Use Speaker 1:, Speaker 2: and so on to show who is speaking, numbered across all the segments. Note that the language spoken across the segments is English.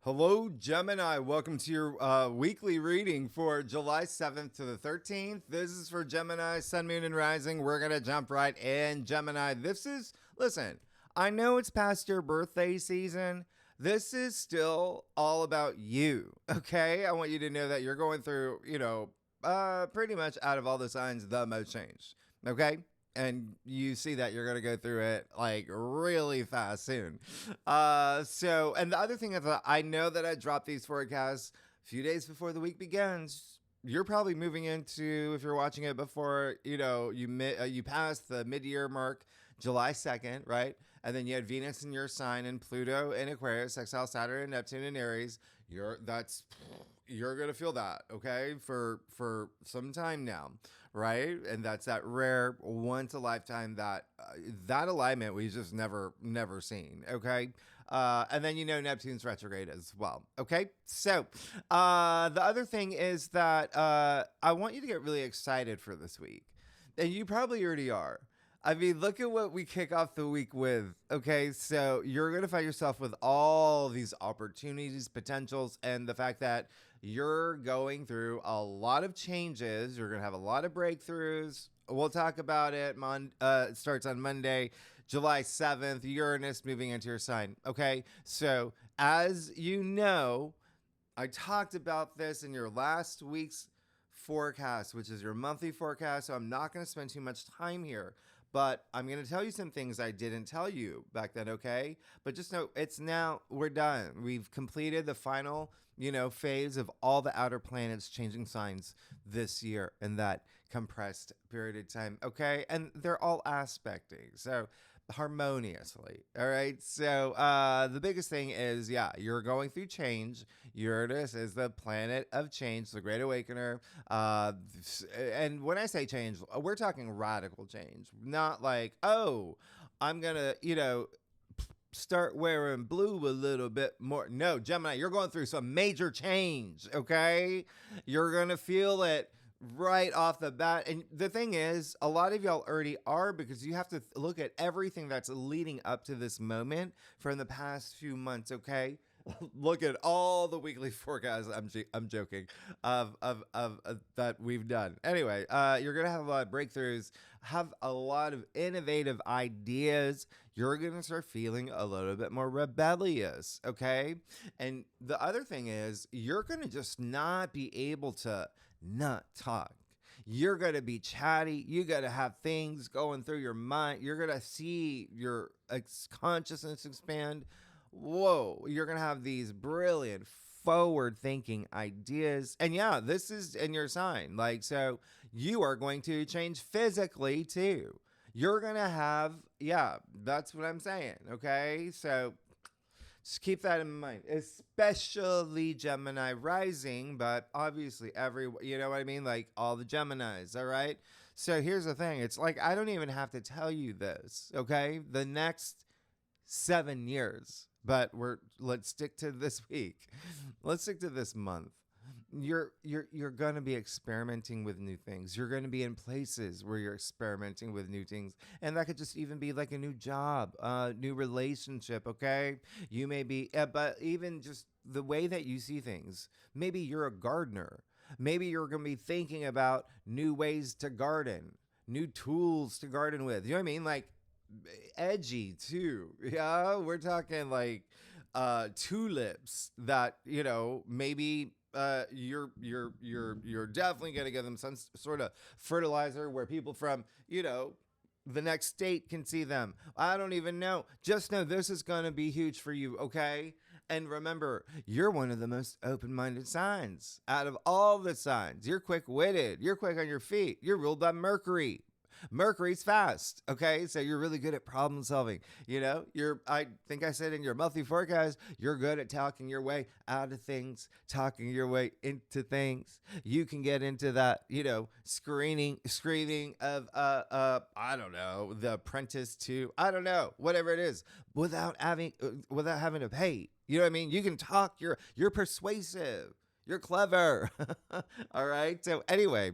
Speaker 1: Hello, Gemini. Welcome to your weekly reading for July 7th to the 13th. This is for Gemini, Sun, Moon, and Rising. We're going to jump right in. Gemini, listen, I know it's past your birthday season. This is still all about you, okay? I want you to know that you're going through, pretty much out of all the signs, the most change, okay? And you see that you're going to go through it like really fast soon. And the other thing is that I know that I dropped these forecasts a few days before the week begins. You're probably moving into, if you're watching it before, you passed the mid-year mark, July 2nd, right? And then you had Venus in your sign and Pluto in Aquarius, sextile Saturn and Neptune in Aries. You're gonna feel that, okay, for some time now, right? And that's that rare once a lifetime that alignment we just never seen, okay. And then Neptune's retrograde as well, okay. So the other thing is that I want you to get really excited for this week, and you probably already are. I mean, look at what we kick off the week with. Okay, so you're going to find yourself with all these opportunities, potentials, and the fact that you're going through a lot of changes. You're going to have a lot of breakthroughs. We'll talk about it. It starts on Monday, July 7th, Uranus moving into your sign. Okay, so as you know, I talked about this in your last week's forecast, which is your monthly forecast. So I'm not going to spend too much time here. But I'm going to tell you some things I didn't tell you back then, okay? But just know we're done. We've completed the final, phase of all the outer planets changing signs this year in that compressed period of time, okay? And they're all aspecting, so harmoniously, all right? So the biggest thing is, you're going through change. Uranus is the planet of change, the great awakener. And when I say change, we're talking radical change, not like, oh, I'm going to, start wearing blue a little bit more. No, Gemini, you're going through some major change, okay? You're going to feel it right off the bat. And the thing is, a lot of y'all already are, because you have to look at everything that's leading up to this moment from the past few months, okay? Look at all the weekly forecasts. I'm joking of that we've done. Anyway, you're gonna have a lot of breakthroughs, have a lot of innovative ideas. You're gonna start feeling a little bit more rebellious, okay? And the other thing is, you're gonna just not be able to not talk. You're going to be chatty. You got to have things going through your mind. You're going to see your consciousness expand. Whoa, you're going to have these brilliant forward thinking ideas. And this is in your sign. So you are going to change physically too. You're going to have, that's what I'm saying. Okay. So just keep that in mind, especially Gemini rising, but obviously you know what I mean? Like all the Geminis, all right? So here's the thing. It's like, I don't even have to tell you this, okay? The next 7 years, but let's stick to this week. Let's stick to this month. You're going to be experimenting with new things. You're going to be in places where you're experimenting with new things. And that could just even be like a new job, new relationship, okay? You may be, but even just the way that you see things. Maybe you're a gardener. Maybe you're going to be thinking about new ways to garden, new tools to garden with. You know what I mean? Like edgy too. Yeah, we're talking like tulips that, maybe you're definitely going to give them some sort of fertilizer where people from, the next state can see them. I don't even know. Just know this is going to be huge for you, okay? And remember, you're one of the most open-minded signs out of all the signs. You're quick-witted. You're quick on your feet. You're ruled by Mercury. Mercury's fast, okay? So you're really good at problem solving. I think I said in your monthly forecast, you're good at talking your way out of things, talking your way into things. You can get into that, screening of, I don't know, The Apprentice to, I don't know, whatever it is, without having to pay. You know what I mean? You can talk, you're persuasive. You're clever. All right. So anyway,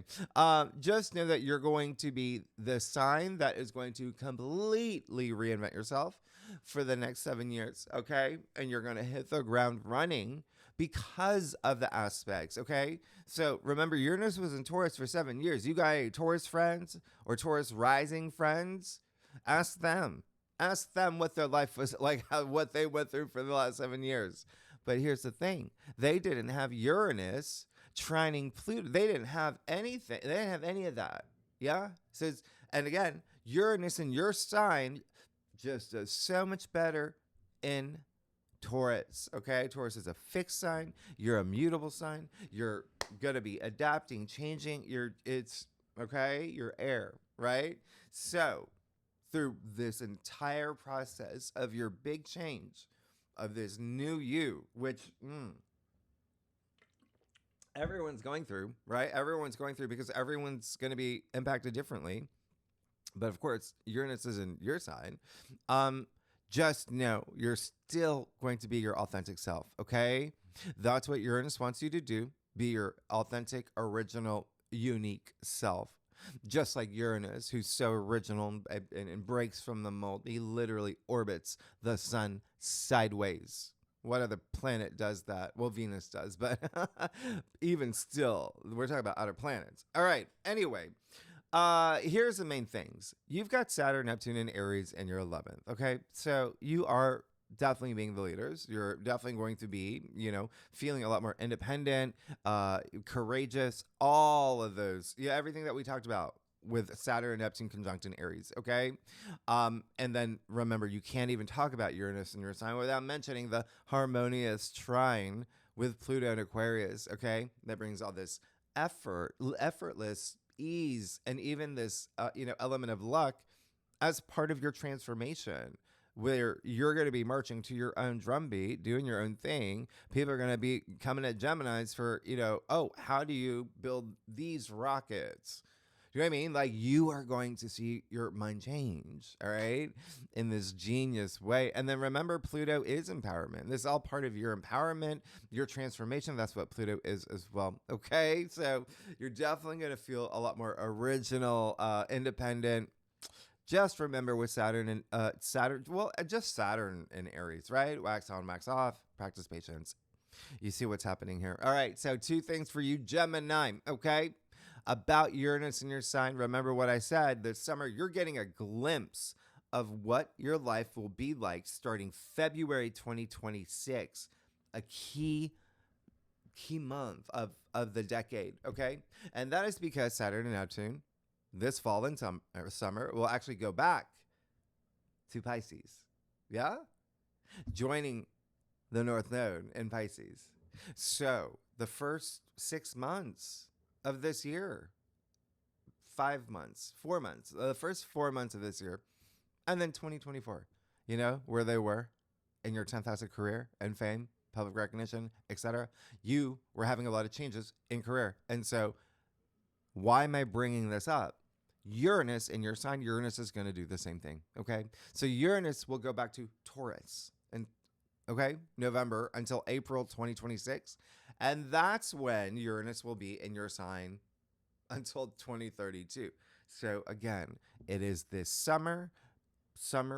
Speaker 1: just know that you're going to be the sign that is going to completely reinvent yourself. for the next 7 years, okay? And you're going to hit the ground running because of the aspects, okay? So remember, Uranus was in Taurus for 7 years. You got any Taurus friends or Taurus rising friends? Ask them. Ask them what their life was like, what they went through for the last 7 years. But here's the thing. They didn't have Uranus trining Pluto. They didn't have anything. They didn't have any of that. Yeah? So, and again, Uranus in your sign just does so much better in Taurus. Okay? Taurus is a fixed sign. You're a mutable sign. You're going to be adapting, changing. You're air, right? So, through this entire process of your big change, of this new you, which everyone's going through, right? Everyone's going through because everyone's going to be impacted differently. But of course, Uranus is in your sign. Just know you're still going to be your authentic self, okay? That's what Uranus wants you to do. Be your authentic, original, unique self. Just like Uranus, who's so original and breaks from the mold. He literally orbits the sun sideways. What other planet does that? Well, Venus does, but even still, we're talking about other planets. All right. Anyway, here's the main things. You've got Saturn, Neptune, and Aries in your 11th. Okay. So you are definitely being the leaders. You're definitely going to be, feeling a lot more independent, courageous, all of those. Yeah. Everything that we talked about with Saturn and Neptune conjunct in Aries, okay? And then remember, you can't even talk about Uranus in your sign without mentioning the harmonious trine with Pluto and Aquarius, okay? That brings all this effortless ease, and even this, element of luck as part of your transformation, where you're going to be marching to your own drumbeat, doing your own thing. People are going to be coming at Geminis for, how do you build these rockets? Do you know what I mean? Like, you are going to see your mind change, all right, in this genius way. And then remember, Pluto is empowerment. This is all part of your empowerment, your transformation. That's what Pluto is as well, okay? So you're definitely going to feel a lot more original, independent. Just remember with Saturn and just Saturn in Aries, right? Wax on, wax off, practice patience. You see what's happening here. All right, so 2 things for you, Gemini, okay? About Uranus in your sign, remember what I said. This summer, you're getting a glimpse of what your life will be like starting February 2026, a key month of the decade, okay? And that is because Saturn and Neptune, this fall and summer, will actually go back to Pisces, yeah? Joining the North Node in Pisces. So the first 6 months of this year, 5 months, 4 months, the first 4 months of this year, and then 2024, where they were in your 10th house of career and fame, public recognition, etc. You were having a lot of changes in career. And so why am I bringing this up? Uranus in your sign, Uranus is going to do the same thing, okay? So Uranus will go back to Taurus, and okay, November until April 2026. And that's when Uranus will be in your sign until 2032. So again, it is this summer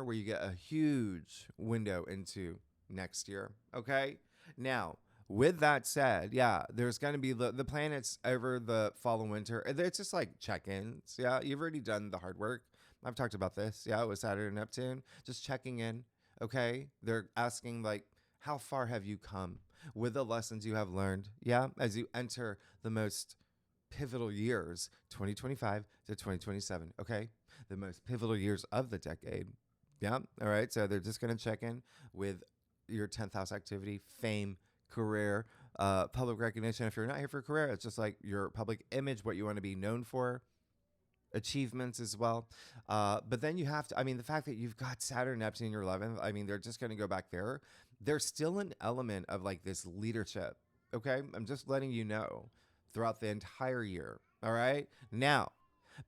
Speaker 1: where you get a huge window into next year, okay? Now, with that said, yeah, there's going to be the planets over the fall and winter. It's just like check-ins. Yeah, you've already done the hard work. I've talked about this. Yeah, with Saturn and Neptune, just checking in. Okay, they're asking like, how far have you come with the lessons you have learned? Yeah, as you enter the most pivotal years, 2025 to 2027. Okay, the most pivotal years of the decade. Yeah, all right. So they're just going to check in with your 10th house activity, fame, career, public recognition. If you're not here for career, it's just like your public image, what you want to be known for, achievements as well. But then you have to, the fact that you've got Saturn, Neptune in your 11th, they're just going to go back there. There's still an element of like this leadership. Okay. I'm just letting you know throughout the entire year. All right. Now,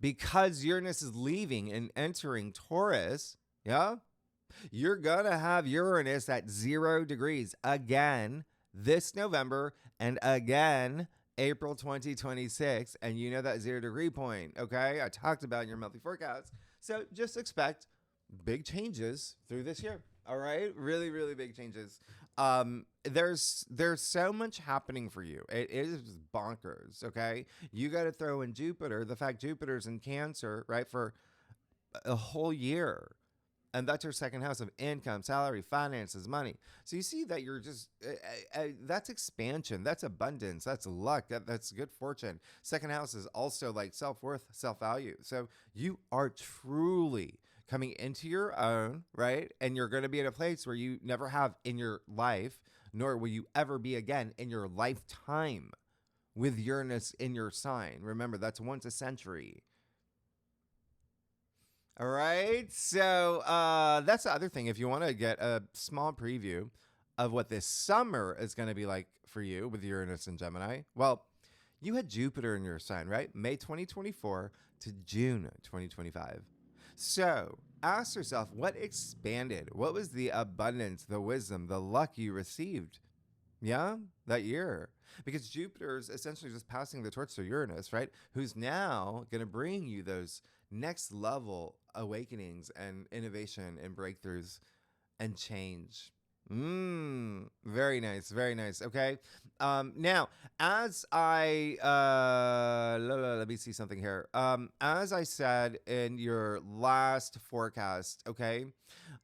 Speaker 1: because Uranus is leaving and entering Taurus, yeah, you're going to have Uranus at 0 degrees again this November and again April 2026. And you know that 0 degree point, okay? I talked about in your monthly forecast. So just expect big changes through this year, All right, really, really big changes. There's so much happening for you. It is bonkers. Okay, you got to throw in Jupiter. The fact Jupiter's in Cancer, right, for a whole year. And that's your second house of income, salary, finances, money. So you see that you're just, that's expansion, that's abundance, that's luck, that's good fortune. Second house is also like self worth, self value. So you are truly coming into your own, right? And you're going to be in a place where you never have in your life, nor will you ever be again in your lifetime with Uranus in your sign. Remember, that's once a century. All right. So that's the other thing. If you want to get a small preview of what this summer is going to be like for you with Uranus and Gemini, well, you had Jupiter in your sign, right? May 2024 to June 2025. So ask yourself, what expanded? What was the abundance, the wisdom, the luck you received? Yeah, that year. Because Jupiter's essentially just passing the torch to Uranus, right? Who's now going to bring you those next level awakenings and innovation and breakthroughs and change. Very nice, very nice. Okay. Now, as I let me see something here. As I said in your last forecast, okay.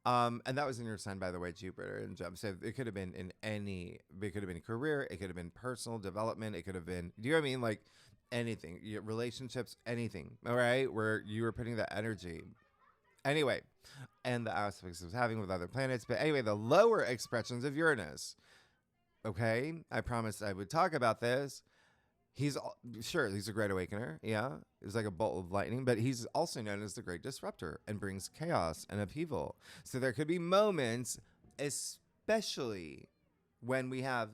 Speaker 1: And that was in your sign, by the way, Jupiter and Gem. So it could have been in any. It could have been career. It could have been personal development. It could have been. Do you know what I mean? Like anything, relationships, anything. All right, where you were putting that energy. Anyway, and the aspects it was having with other planets. But anyway, the lower expressions of Uranus. Okay, I promised I would talk about this. He's a great awakener. Yeah, it was like a bolt of lightning, but he's also known as the great disruptor and brings chaos and upheaval. So there could be moments, especially when we have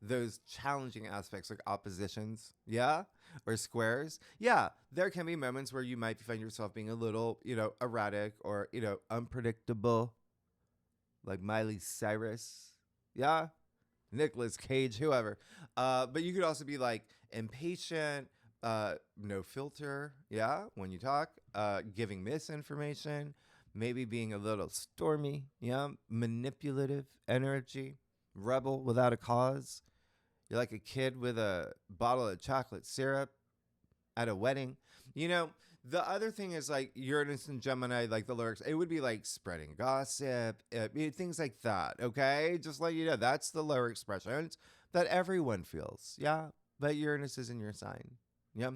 Speaker 1: those challenging aspects like oppositions, yeah, or squares. Yeah, there can be moments where you might find yourself being a little, erratic or, unpredictable, like Miley Cyrus. Yeah. Nicolas Cage, whoever. But you could also be like impatient, no filter, yeah, when you talk, giving misinformation, maybe being a little stormy, yeah, manipulative energy, rebel without a cause. You're like a kid with a bottle of chocolate syrup at a wedding. The other thing is like Uranus and Gemini, like the lyrics, it would be like spreading gossip, things like that. Okay. Just let you know, that's the lower expressions that everyone feels. Yeah. But Uranus is in your sign. Yeah.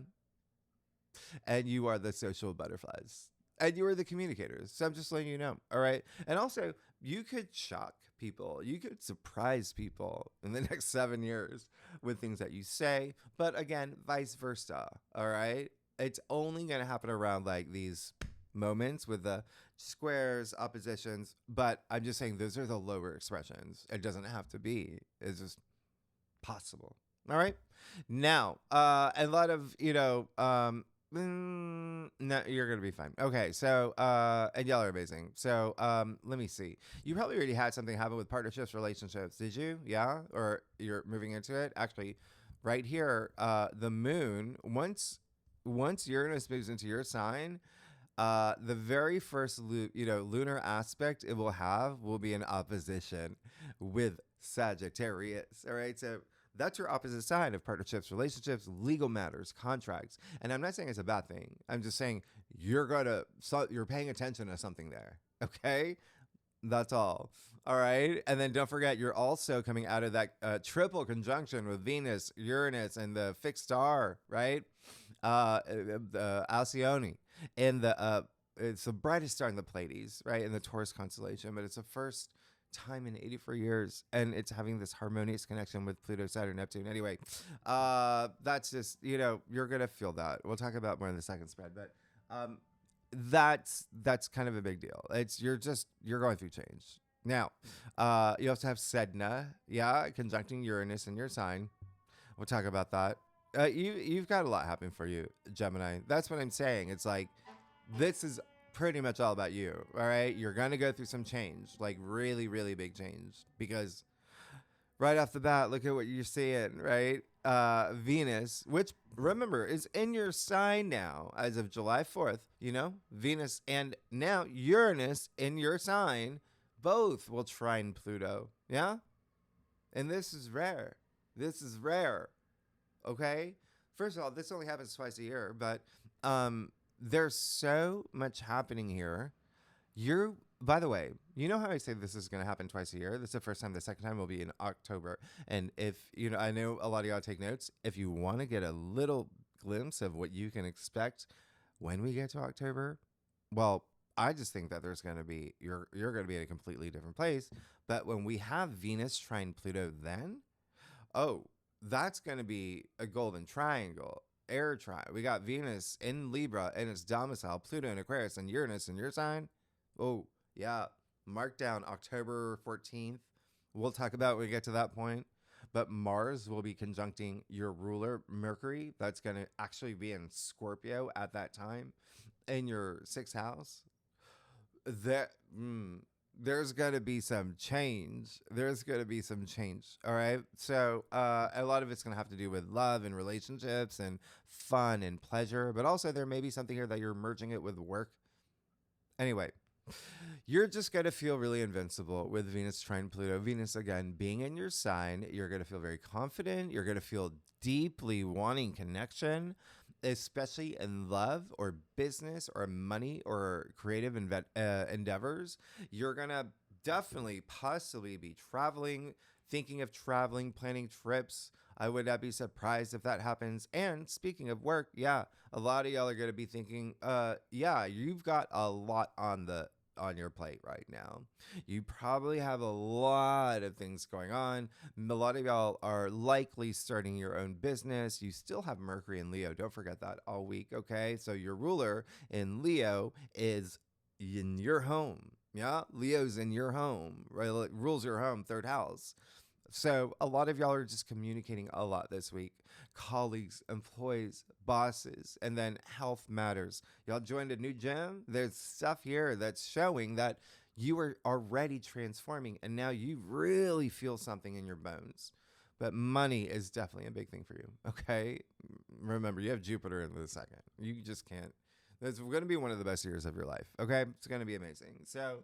Speaker 1: And you are the social butterflies and you are the communicators. So I'm just letting you know. All right. And also, you could shock people. You could surprise people in the next 7 years with things that you say. But again, vice versa. All right. It's only going to happen around like these moments with the squares, oppositions. But I'm just saying those are the lower expressions. It doesn't have to be. It's just possible. All right. Now, a lot of, no, you're going to be fine. Okay. So, and y'all are amazing. So, let me see. You probably already had something happen with partnerships, relationships. Did you? Yeah. Or you're moving into it. Actually, right here, the moon, once Uranus moves into your sign, the very first lunar aspect it will have will be in opposition with Sagittarius. All right. So that's your opposite side of partnerships, relationships, legal matters, contracts. And I'm not saying it's a bad thing. I'm just saying you're paying attention to something there. Okay. That's all. All right. And then don't forget, you're also coming out of that triple conjunction with Venus, Uranus, and the fixed star, right? The Alcyone. And it's the brightest star in the Pleiades, right? In the Taurus constellation. But it's the first time in 84 years. And it's having this harmonious connection with Pluto, Saturn, Neptune. Anyway, that's just, you're going to feel that. We'll talk about more in the second spread. But that's kind of a big deal. You're going through change. Now, you also have Sedna, yeah, conjuncting Uranus in your sign. We'll talk about that. You've got a lot happening for you, Gemini. That's what I'm saying. It's like, this is pretty much all about you, all right? You're going to go through some change, like really, really big change. Because right off the bat, look at what you're seeing, right? Venus, which, remember, is in your sign now as of July 4th, Venus, and now Uranus in your sign, both will trine Pluto. Yeah? And this is rare. This is rare. Okay? First of all, this only happens twice a year, but there's so much happening here. By the way, you know how I say this is going to happen twice a year? This is the first time. The second time will be in October. And if, I know a lot of y'all take notes. If you want to get a little glimpse of what you can expect when we get to October, well, I just think that there's going to be, you're going to be in a completely different place. But when we have Venus trine Pluto then, oh, that's going to be a golden triangle, air trine. We got Venus in Libra in its domicile, Pluto in Aquarius, and Uranus in your sign. Oh, yeah. Mark down October 14th. We'll talk about it when we get to that point. But Mars will be conjuncting your ruler, Mercury. That's going to actually be in Scorpio at that time in your sixth house. There's going to be some change. All right. So a lot of it's going to have to do with love and relationships and fun and pleasure. But also there may be something here that you're merging it with work. Anyway, you're just going to feel really invincible with Venus trine Pluto. Venus, again, being in your sign, you're going to feel very confident. You're going to feel deeply wanting connection, especially in love or business or money or creative endeavors. You're going to definitely possibly be traveling, thinking of traveling, planning trips. I would not be surprised if that happens. And speaking of work, yeah, a lot of y'all are going to be thinking, you've got a lot on your plate right now. You probably have a lot of things going on. A lot of y'all are likely starting your own business. You still have Mercury in Leo. Don't forget that all week, okay? So your ruler in Leo is in your home. Yeah, Leo's in your home, right? It rules your home, third house. So a lot of y'all are just communicating a lot this week. Colleagues, employees, bosses, and then health matters. Y'all joined a new gym. There's stuff here that's showing that you are already transforming, and now you really feel something in your bones. But money is definitely a big thing for you, okay? Remember, you have Jupiter in the second. You just can't. It's going to be one of the best years of your life, okay? It's going to be amazing. So,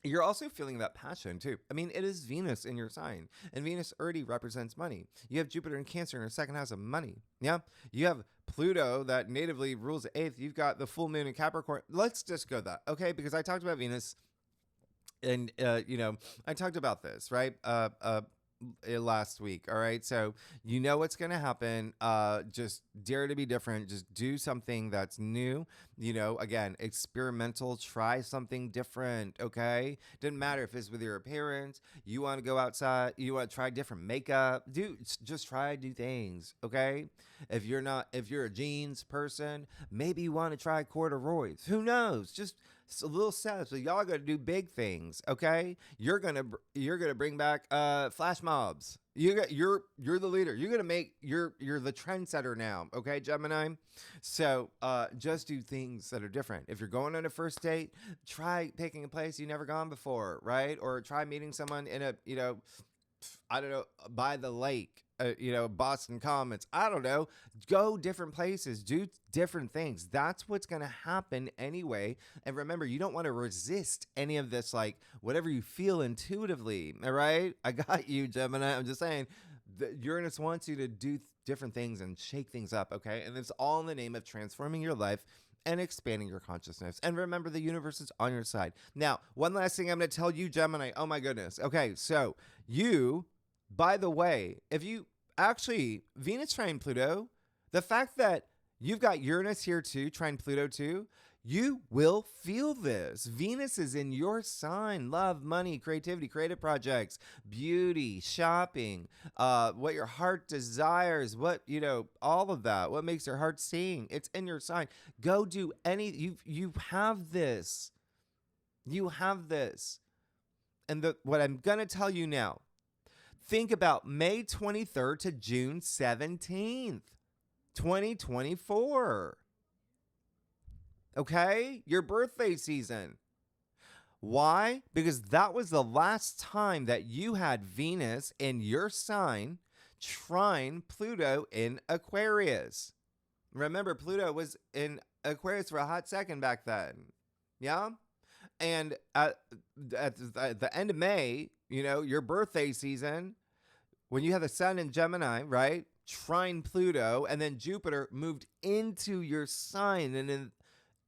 Speaker 1: you're also feeling that passion too. I mean, it is Venus in your sign, and Venus already represents money. You have Jupiter in Cancer in your second house of money. Yeah. You have Pluto that natively rules the eighth. You've got the full moon in Capricorn. Let's just go that, okay? Because I talked about Venus, and I talked about this, right? Last week. All right. So you know what's going to happen. Just dare to be different. Just do something that's new. Again, experimental, try something different. Okay. Didn't matter if it's with your appearance. You want to go outside. You want to try different makeup. Just try new things. Okay. If you're a jeans person, maybe you want to try corduroys. Who knows? Just a little steps. So y'all got to do big things, okay? You're gonna bring back flash mobs. You're the leader. You're the trendsetter now, okay, Gemini? So just do things that are different. If you're going on a first date, try picking a place you've never gone before, right? Or try meeting someone in a I don't know, by the lake. Boston Commons. I don't know. Go different places. Do different things. That's what's going to happen anyway. And remember, you don't want to resist any of this, like whatever you feel intuitively. All right? I got you, Gemini. I'm just saying, Uranus wants you to do different things and shake things up, okay? And it's all in the name of transforming your life and expanding your consciousness. And remember, the universe is on your side. Now, one last thing I'm going to tell you, Gemini. Oh, my goodness. Okay, so by the way, if you actually, Venus trine Pluto, the fact that you've got Uranus here too, trine Pluto too, you will feel this. Venus is in your sign. Love, money, creativity, creative projects, beauty, shopping, what your heart desires, all of that, what makes your heart sing. It's in your sign. Go do you have this. You have this. And what I'm going to tell you now, think about May 23rd to June 17th, 2024. Okay? Your birthday season. Why? Because that was the last time that you had Venus in your sign trine Pluto in Aquarius. Remember, Pluto was in Aquarius for a hot second back then. Yeah? And at the end of May, your birthday season, when you have the sun in Gemini, right? Trine Pluto, and then Jupiter moved into your sign, and then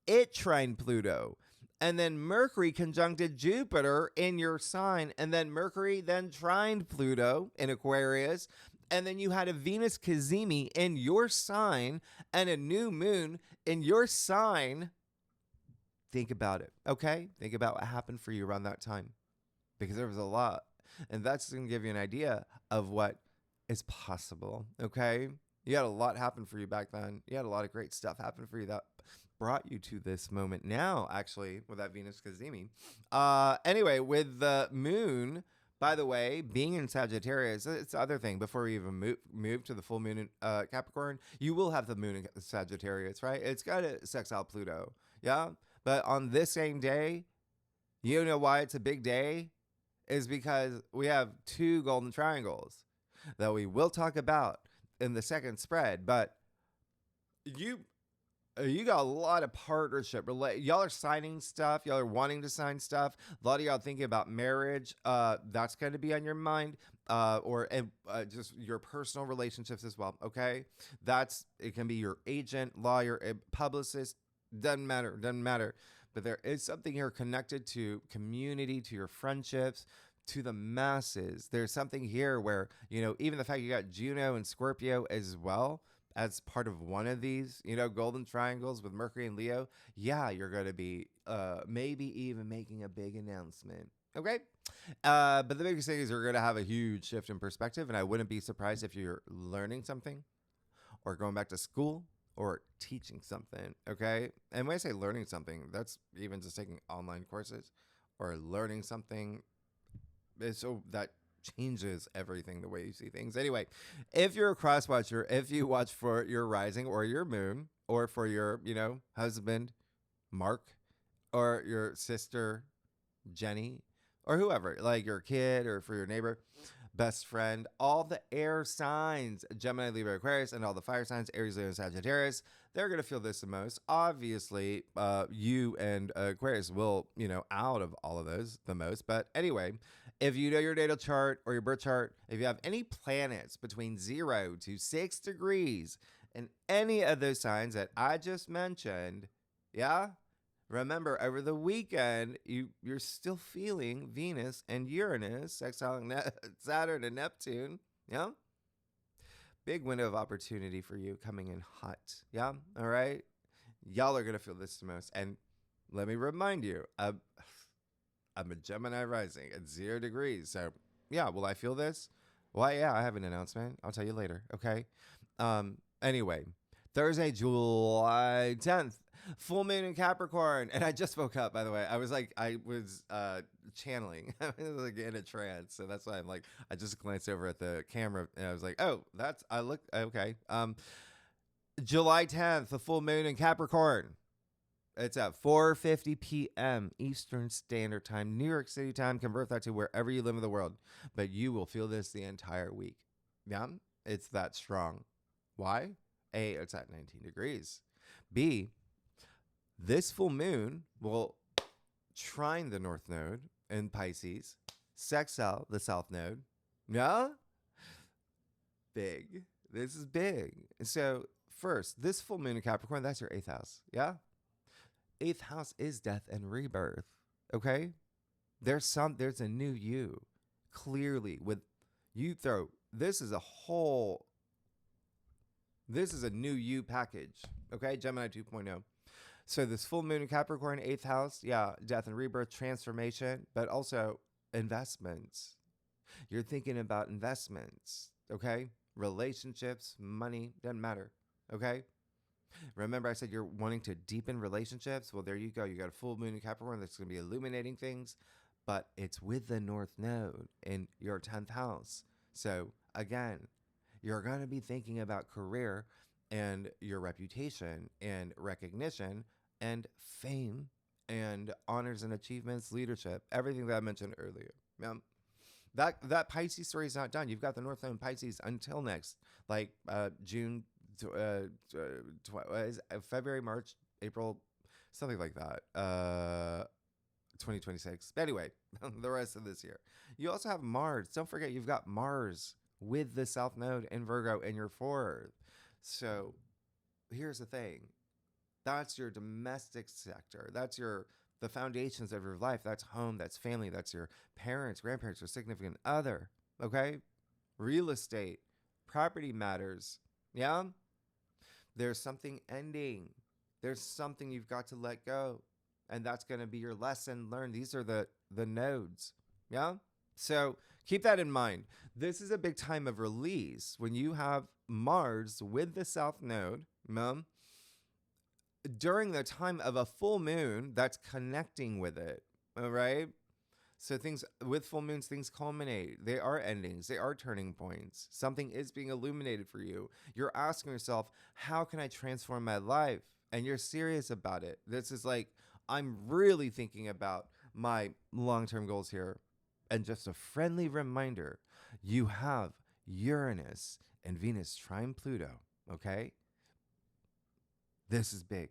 Speaker 1: it trine Pluto. And then Mercury conjuncted Jupiter in your sign, and then Mercury then trined Pluto in Aquarius. And then you had a Venus Cazimi in your sign and a new moon in your sign. Think about it, okay? Think about what happened for you around that time, because there was a lot. And that's going to give you an idea of what is possible, okay? You had a lot happen for you back then. You had a lot of great stuff happen for you that brought you to this moment now, actually, with that Venus Cazimi. Anyway, with the moon, by the way, being in Sagittarius, it's the other thing. Before we even move to the full moon in Capricorn, you will have the moon in Sagittarius, right? It's got a sextile Pluto, yeah? But on this same day, you know why it's a big day? Is because we have two golden triangles that we will talk about in the second spread. But you got a lot of partnership. Y'all are signing stuff. Y'all are wanting to sign stuff. A lot of y'all thinking about marriage. That's going to be on your mind, or just your personal relationships as well. Okay, it can be your agent, lawyer, publicist. Doesn't matter. But there is something here connected to community, to your friendships, to the masses. There's something here where, even the fact you got Juno and Scorpio as well as part of one of these, golden triangles with Mercury and Leo. Yeah, you're going to be maybe even making a big announcement. Okay. But the biggest thing is you're going to have a huge shift in perspective. And I wouldn't be surprised if you're learning something or going back to school or teaching something, okay? And when I say learning something, that's even just taking online courses or learning something. So that changes everything, the way you see things. Anyway, if you're a cross watcher, if you watch for your rising or your moon, or for your, husband, Mark, or your sister, Jenny, or whoever, like your kid or for your neighbor, best friend, all the air signs, Gemini, Libra, Aquarius, and all the fire signs, Aries, Leo, and Sagittarius, they're going to feel this the most. Obviously, you and Aquarius will, out of all of those the most. But anyway, if you know your natal chart or your birth chart, if you have any planets between 0 to 6 degrees in any of those signs that I just mentioned, yeah, remember, over the weekend, you're still feeling Venus and Uranus, sexiling Saturn and Neptune. Yeah? Big window of opportunity for you coming in hot. Yeah? All right? Y'all are going to feel this the most. And let me remind you, I'm a Gemini rising at 0 degrees. So, yeah, will I feel this? Well, yeah, I have an announcement. I'll tell you later. Okay? Anyway, Thursday, July 10th. Full moon in Capricorn. And I just woke up, by the way. I was channeling. I was like in a trance. So that's why I just glanced over at the camera and I was like, oh, okay. July 10th, the full moon in Capricorn. It's at 4:50 p.m. Eastern Standard Time, New York City time. Convert that to wherever you live in the world. But you will feel this the entire week. Yeah, it's that strong. Why? A, it's at 19 degrees. B, this full moon will trine the North Node in Pisces, sextile the South Node. Yeah? Big. This is big. So first, this full moon in Capricorn, that's your 8th house. Yeah? 8th house is death and rebirth. Okay? There's a new you. Clearly, this is a new you package. Okay? Gemini 2.0. So this full moon in Capricorn, 8th house, yeah, death and rebirth, transformation, but also investments. You're thinking about investments, okay? Relationships, money, doesn't matter, okay? Remember I said you're wanting to deepen relationships? Well, there you go. You got a full moon in Capricorn that's going to be illuminating things, but it's with the North Node in your 10th house. So again, you're going to be thinking about career and your reputation and recognition and fame and honors and achievements, leadership, everything that I mentioned earlier. That Pisces story is not done. You've got the North Node in Pisces until next, June, February, March, April, something like that. 2026. Anyway, the rest of this year. You also have Mars. Don't forget, you've got Mars with the South Node in Virgo in your 4th. So here's the thing. That's your domestic sector. That's the foundations of your life. That's home. That's family. That's your parents, grandparents, your significant other. Okay? Real estate, property matters. Yeah? There's something ending. There's something you've got to let go. And that's going to be your lesson learned. These are the nodes. Yeah? So keep that in mind. This is a big time of release when you have Mars with the South Node, during the time of a full moon that's connecting with it. All right? So things with full moons, things culminate. They are endings. They are turning points. Something is being illuminated for you. You're asking yourself, how can I transform my life? And you're serious about it. This is like, I'm really thinking about my long-term goals here. And just a friendly reminder, you have Uranus and Venus trine Pluto, okay? This is big.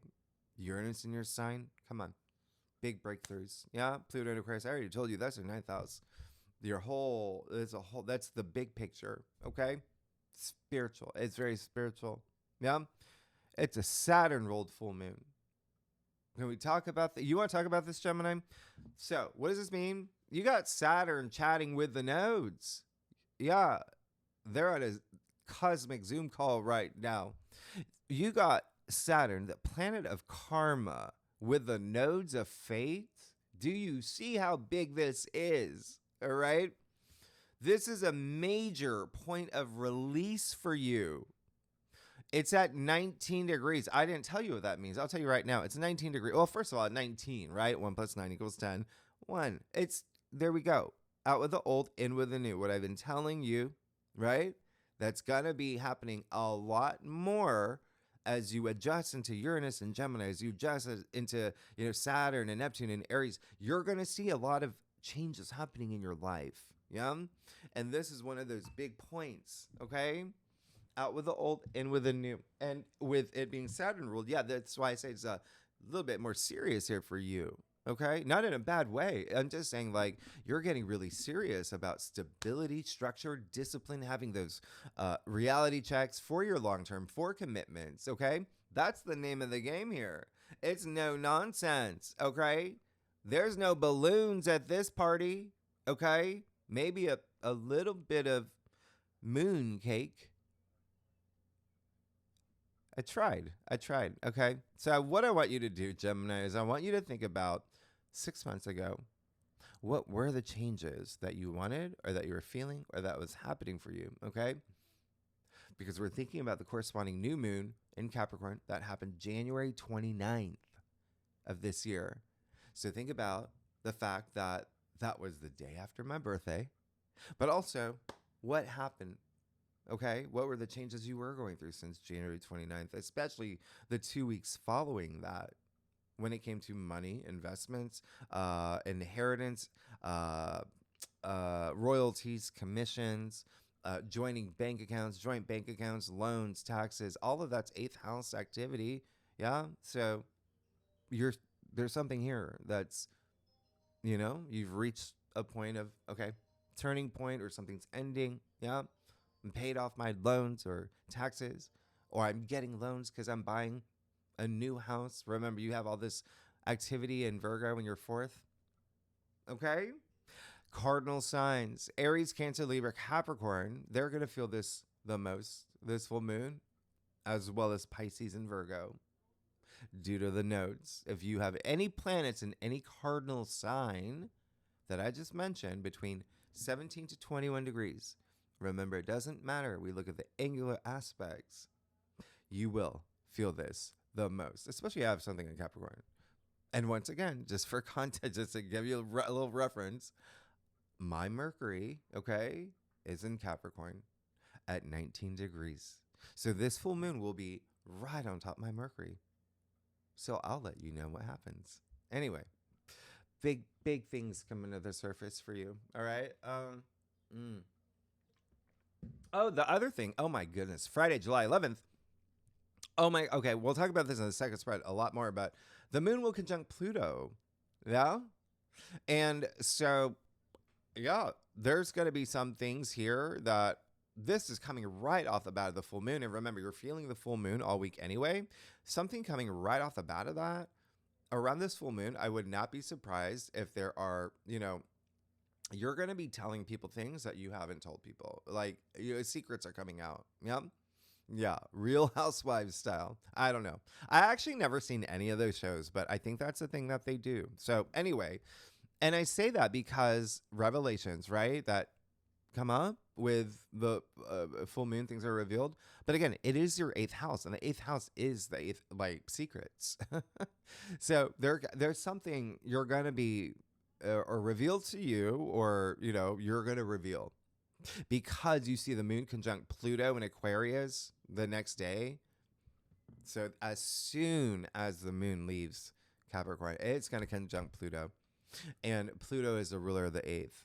Speaker 1: Uranus in your sign, come on. Big breakthroughs. Yeah, Pluto in Aquarius. I already told you that's your 9th house. That's the big picture, okay? Spiritual. It's very spiritual. Yeah? It's a Saturn rolled full moon. Can we talk about that? You want to talk about this, Gemini? So, what does this mean? You got Saturn chatting with the nodes. Yeah, they're on a cosmic Zoom call right now. You got Saturn, the planet of karma, with the nodes of fate. Do you see how big this is? All right. This is a major point of release for you. It's at 19 degrees. I didn't tell you what that means. I'll tell you right now. It's 19 degrees. Well, first of all, 19, right? 1 + 9 = 10. 1. There we go. Out with the old, in with the new. What I've been telling you, right? That's going to be happening a lot more as you adjust into Uranus and Gemini, as you adjust into, Saturn and Neptune and Aries. You're going to see a lot of changes happening in your life. Yeah. And this is one of those big points. Okay. Out with the old, in with the new. And with it being Saturn ruled, yeah, that's why I say it's a little bit more serious here for you. Okay? Not in a bad way. I'm just saying, like, you're getting really serious about stability, structure, discipline, having those reality checks for your long term, for commitments. Okay? That's the name of the game here. It's no nonsense. Okay? There's no balloons at this party. Okay? Maybe a little bit of moon cake. I tried. Okay. So what I want you to do, Gemini, is I want you to think about 6 months ago. What were the changes that you wanted or that you were feeling or that was happening for you? Okay. Because we're thinking about the corresponding new moon in Capricorn that happened January 29th of this year. So think about the fact that that was the day after my birthday, but also what happened. Okay, what were the changes you were going through since January 29th, especially the 2 weeks following that when it came to money, investments, inheritance, royalties, commissions, joint bank accounts, loans, taxes, all of that's 8th house activity. Yeah, so there's something here that's, you've reached a point of, okay, turning point or something's ending. Yeah. I'm paid off my loans or taxes, or I'm getting loans because I'm buying a new house. Remember, you have all this activity in Virgo in your 4th. Okay? Cardinal signs, Aries, Cancer, Libra, Capricorn, they're going to feel this the most, this full moon, as well as Pisces and Virgo, due to the nodes. If you have any planets in any cardinal sign that I just mentioned between 17 to 21 degrees, remember, it doesn't matter. We look at the angular aspects. You will feel this the most, especially if you have something in Capricorn. And once again, just for context, just to give you a little reference, my Mercury, okay, is in Capricorn at 19 degrees. So this full moon will be right on top of my Mercury. So I'll let you know what happens. Anyway, big things coming to the surface for you. All right. Oh, the other thing. Oh my goodness. Friday, July 11th. Okay. We'll talk about this in the second spread a lot more, but the moon will conjunct Pluto. Yeah. And so, yeah, there's going to be some things here that this is coming right off the bat of the full moon. And remember, you're feeling the full moon all week anyway. Something coming right off the bat of that around this full moon, I would not be surprised if there are, you're going to be telling people things that you haven't told people. Like, secrets are coming out. Yep. Yeah, Real Housewives style. I don't know. I actually never seen any of those shows, but I think that's the thing that they do. So anyway, and I say that because revelations, right, that come up with the full moon, things are revealed. But again, it is your eighth house, and the eighth house is the eighth, like, secrets. So there's something you're going to be or revealed to you, or, you're going to reveal because you see the moon conjunct Pluto in Aquarius the next day. So as soon as the moon leaves Capricorn, it's going to conjunct Pluto. And Pluto is the ruler of the eighth.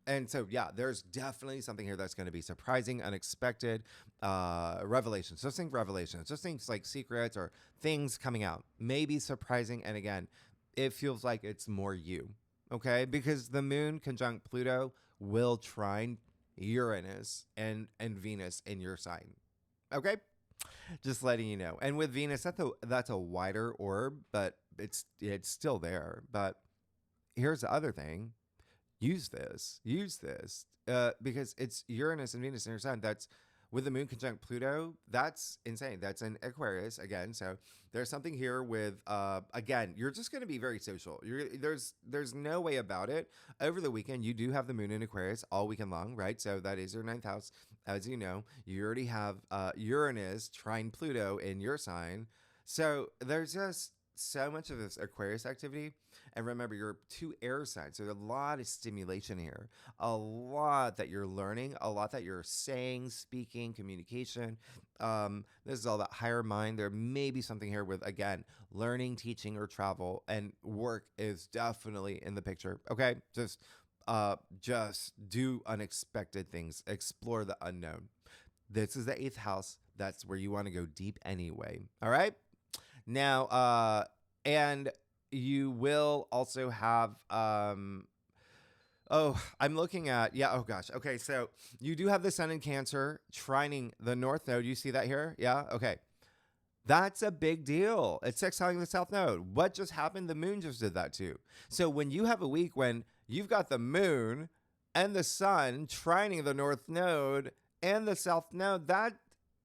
Speaker 1: And so, yeah, there's definitely something here that's going to be surprising, unexpected, revelations. Just think revelations. Just things like secrets or things coming out. Maybe surprising. And again, it feels like it's more you, okay? Because the moon conjunct Pluto will trine Uranus and Venus in your sign, okay? Just letting you know. And with Venus, that's a wider orb, but it's still there. But here's the other thing. Use this, because it's Uranus and Venus in your sign. That's with the moon conjunct Pluto. That's insane. That's in Aquarius again. So there's something here with, again, you're just going to be very social. There's no way about it. Over the weekend, you do have the moon in Aquarius all weekend long, right? So that is your ninth house. As you know, you already have Uranus trine Pluto in your sign. So there's just so much of this Aquarius activity. And remember, you're two air signs. So there's a lot of stimulation here, a lot that you're learning, a lot that you're saying, speaking, communication. This is all that higher mind. There may be something here with, again, learning, teaching, or travel, and work is definitely in the picture. Okay, just do unexpected things, explore the unknown. This is the eighth house. That's where you want to go deep anyway. All right. Now, and you will also have, I'm looking at, oh gosh. Okay. So you do have the sun in Cancer trining the North Node. You see that here? Yeah. Okay. That's a big deal. It's sextiling the South Node. What just happened? The moon just did that too. So when you have a week when you've got the moon and the sun trining the North Node and the South Node, that,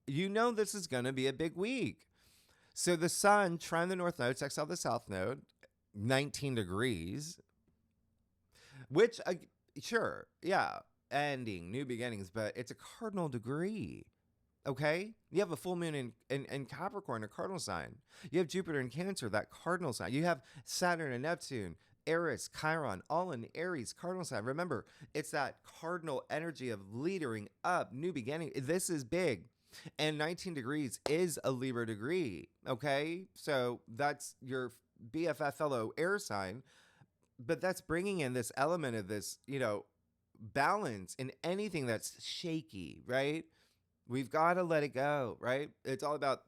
Speaker 1: this is going to be a big week. So the sun trine the North Node, sextile the South Node, 19 degrees, which, sure, yeah, ending, new beginnings, but it's a cardinal degree, okay? You have a full moon in Capricorn, a cardinal sign. You have Jupiter in Cancer, that cardinal sign. You have Saturn and Neptune, Eris, Chiron, all in Aries, cardinal sign. Remember, it's that cardinal energy of leadering up, new beginning. This is big. And 19 degrees is a Libra degree, okay? So that's your BFF fellow air sign, but that's bringing in this element of this, balance in anything that's shaky, right? We've got to let it go, right? It's all about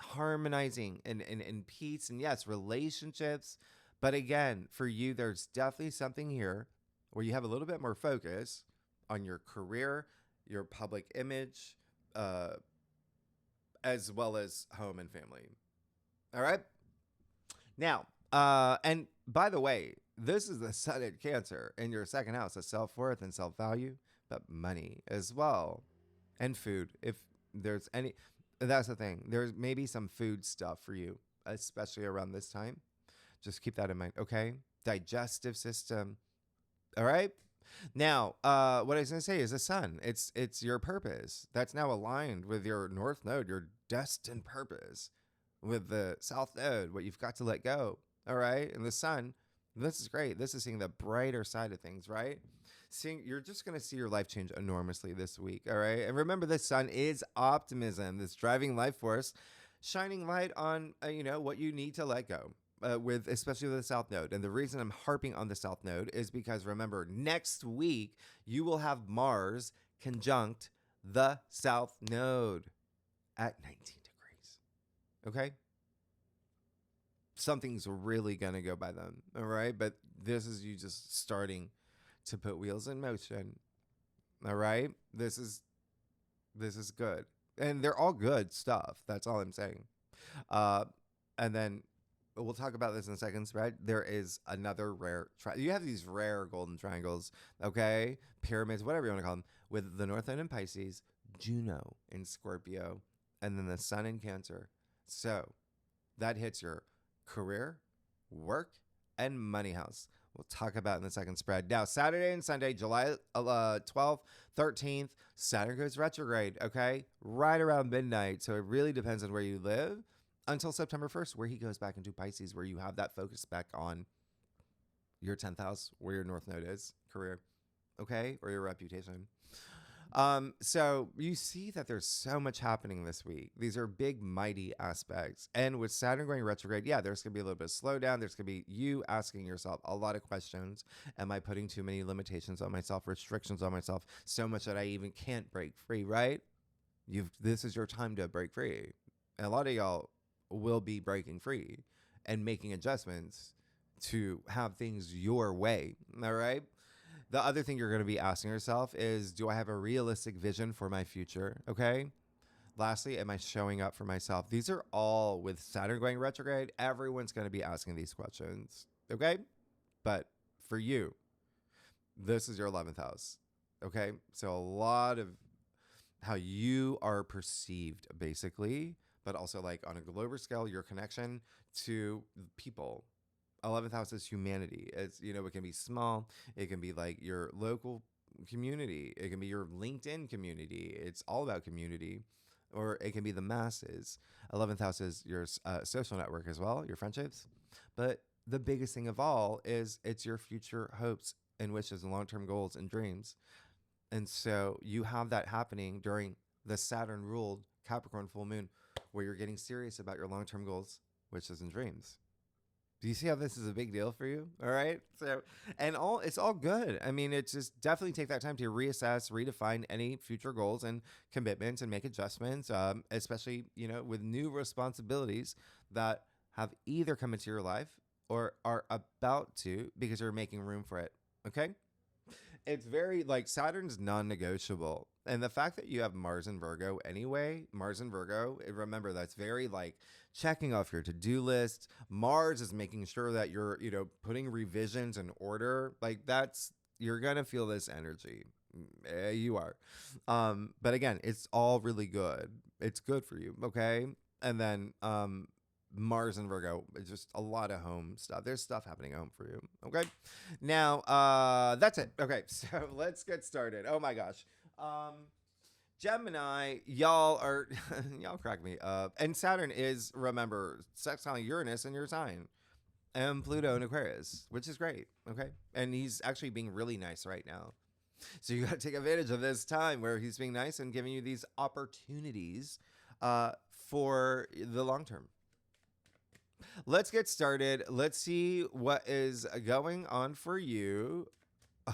Speaker 1: harmonizing and peace and, yes, relationships. But again, for you, there's definitely something here where you have a little bit more focus on your career, your public image, as well as home and family. All right. Now, and by the way, this is the sun in Cancer in your second house, of self-worth and self-value, but money as well, and food. If there's any, that's the thing. There's maybe some food stuff for you, especially around this time. Just keep that in mind. Okay. Digestive system. All right. Now, what I was going to say is the sun. It's your purpose. That's now aligned with your North Node, your destined purpose, with the South Node, what you've got to let go. All right. And the sun, this is great. This is seeing the brighter side of things, right? You're just going to see your life change enormously this week. All right. And remember, the sun is optimism, this driving life force, shining light on, what you need to let go. With especially the South Node. And the reason I'm harping on the South Node is because, remember, next week you will have Mars conjunct the South Node at 19 degrees. Okay? something's really going to go by them. All right. But this is you just starting to put wheels in motion. All right. This is good. And they're all good stuff. That's all I'm saying. And then we'll talk about this in a second, right? There is another rare you have these rare golden triangles, okay? Pyramids, whatever you want to call them, with the North Node in Pisces, Juno in Scorpio, and then the Sun in Cancer. So that hits your career, work, and money house. We'll talk about in the second spread. Now, Saturday and Sunday, July 12th, 13th, Saturn goes retrograde, okay? Right around midnight. So it really depends on where you live until September 1st, where he goes back into Pisces, where you have that focus back on your 10th house, where your North Node is, career, okay? Or your reputation. So you see that there's so much happening this week. These are big, mighty aspects. And with Saturn going retrograde, yeah, there's going to be a little bit of slowdown. There's going to be you asking yourself a lot of questions. Am I putting too many limitations on myself, restrictions on myself, so much that I even can't break free, right? This is your time to break free. And a lot of y'all will be breaking free and making adjustments to have things your way. All right. The other thing you're going to be asking yourself is, do I have a realistic vision for my future? Okay. Lastly, am I showing up for myself? These are all with Saturn going retrograde. Everyone's going to be asking these questions. Okay. But for you, this is your 11th house. Okay. So a lot of how you are perceived, basically, but also like on a global scale, your connection to people. 11th house is humanity. It's, it can be small. It can be like your local community. It can be your LinkedIn community. It's all about community. Or it can be the masses. 11th house is your social network as well, your friendships. But the biggest thing of all is it's your future hopes and wishes and long-term goals and dreams. And so you have that happening during the Saturn-ruled Capricorn full moon, where you're getting serious about your long-term goals, wishes, and dreams. Do you see how this is a big deal for you? All right. So, it's all good. I mean, it's just definitely take that time to reassess, redefine any future goals and commitments and make adjustments, especially, with new responsibilities that have either come into your life or are about to, because you're making room for it. Okay. It's very like Saturn's non-negotiable. And the fact that you have Mars in Virgo anyway, remember that's very like checking off your to-do list. Mars is making sure that you're, putting revisions in order. Like you're going to feel this energy. You are. But again, it's all really good. It's good for you. Okay. And then, Mars and Virgo, it's just a lot of home stuff. There's stuff happening at home for you. Okay. Now, that's it. Okay. So let's get started. Oh my gosh. Gemini, y'all crack me up. And Saturn is, remember, sextiling Uranus in your sign, and Pluto in Aquarius, which is great. Okay. And he's actually being really nice right now. So you got to take advantage of this time where he's being nice and giving you these opportunities, for the long term. Let's get started. Let's see what is going on for you.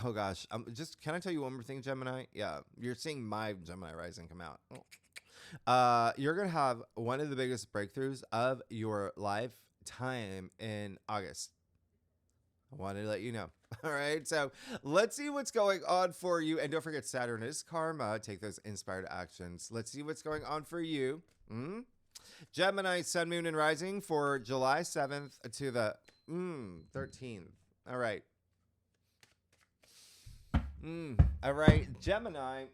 Speaker 1: Oh gosh, can I tell you one more thing, Gemini? Yeah, you're seeing my Gemini rising come out. You're gonna have one of the biggest breakthroughs of your lifetime in August. I wanted to let you know. All right, so let's see what's going on for you. And don't forget, Saturn is karma. Take those inspired actions. Let's see what's going on for you. Gemini, Sun, Moon, and Rising for July 7th to the 13th. All right. All right, Gemini.